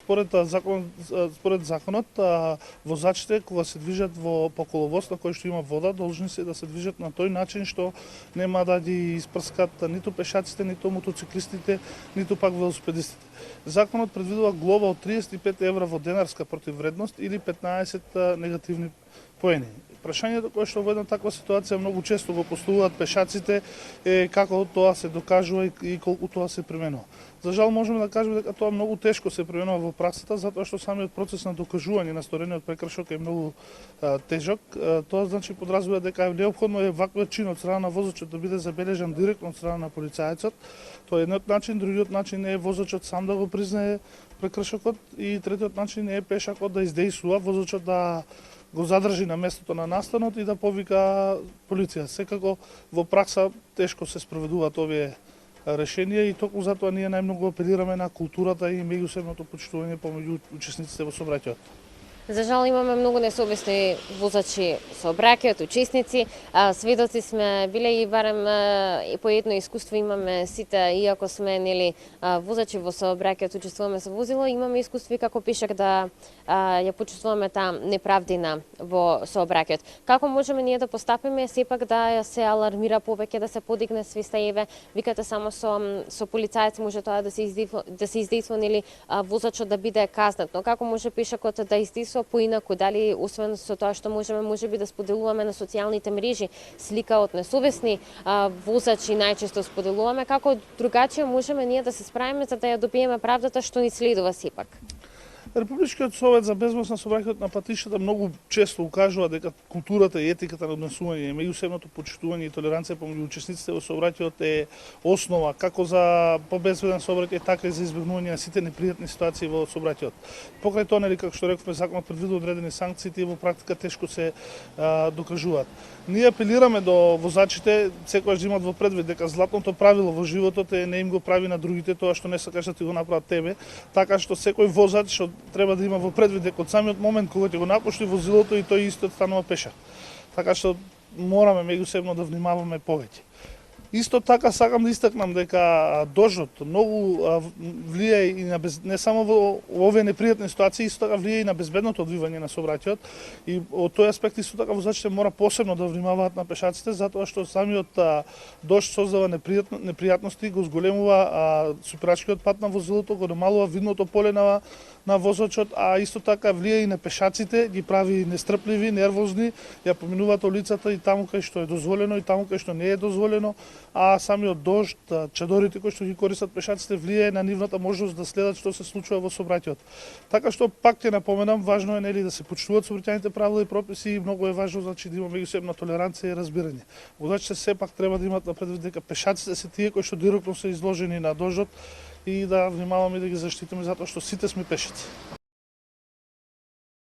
Според законот, возачите кога се движат по коловоз на кој што има вода, должни се да се движат на тој начин што нема да ги испрскат ниту пешаците, ниту мотоциклистите, ниту пак велосипедистите. Законот предвидува глоба од 35 евра во денарска противвредност или 15 негативни поени. Прашањето кое што во една таква ситуација многу често го поставуваат пешаците е како тоа се докажува и колку тоа се применува. За жал можеме да кажеме дека тоа многу тешко се применува во праксата затоа што самиот процес на докажување на сторениот прекршок е многу тежок. Тоа значи подразбира дека е неопходно ваквиот чин од страна на возачот да биде забележан директно од страна на полицајецот. Тоа е едниот начин, другиот начин е возачот сам да го признае прекршокот и третиот начин е пешакот да издействува, возачот да го задржи на местото на настанот и да повика полиција. Секако во пракса тешко се спроведуваат овие решенија и токму затоа ние најмногу апелираме на културата и меѓусебното почитување помеѓу учесниците во сообраќајот. За жал имаме многу несовесни возачи сообраќајот, учесници. Сведоци сме биле и барем и по едно искуство имаме сите, иако сме возачи во сообраќајот, учествуваме со возило, имаме искуство како пешак да ја почувствуваме таа неправдина во сообраќајот. Како можеме ние да постапиме сепак да се алармира повеќе, да се подигне свеста, еве викате само со полицаец може тоа да се издейства возачот да биде казнет, но како може пешакот да издейства поинаку, дали освен со тоа што можеби да споделуваме на социјалните мрежи слика од несовесни возачи, најчесто споделуваме, како другачије можеме ние да се справиме за да ја добиеме правдата што ни следува сепак? Републичкиот совет за безбедност на сообраќајот на патиштата многу често укажува дека културата и етиката на однесување, меѓусебното почитување и толеранција помеѓу учесниците во сообраќајот е основа како за побезбеден сообраќај, така и за избегнување на сите непријатни ситуации во сообраќајот. Покрај тоа, како што рековме, законот предвидува одредени санкции и во практика тешко се докажуваат. Ние апелираме до возачите секогаш да имат во предвид дека златното правило во животот е не им го прави на другите тоа што не сакаш да ти го направат тебе, така што секој возач треба да има во предвид дека од самиот момент кога ќе го напушти возилото и тој исто станува пешак. Така што мораме меѓусебно да внимаваме повеќе. Исто така сакам да истакнам дека дождот многу влијае и на не само во овие непријатни ситуации, исто така влијае и на безбедното одвивање на сообраќајот и од тој аспект исто така возачите мора посебно да внимаваат на пешаците затоа што самиот дожд создава непријатности, го зголемува супирачкиот пат на возилото, го намалува видното поле на возачот, а исто така влијае и на пешаците, ги прави нестрпливи, нервозни, ја поминуваат улицата и таму кај што е дозволено и таму кај што не е дозволено, а самиот дожд, чадорите кои што ги користат пешаците влијае на нивната можност да следат што се случува во сообраќајот. Така што пак ќе напоменам, важно е да се почитуваат сообраќајните правила и прописи и многу е важно да има меѓусебна толеранција и разбирање. Возачите сепак треба да имат на предвид дека пешаците се тие кои што директно се изложени на дождот и да внимаваме да ги заштитиме затоа што сите сме пешаци.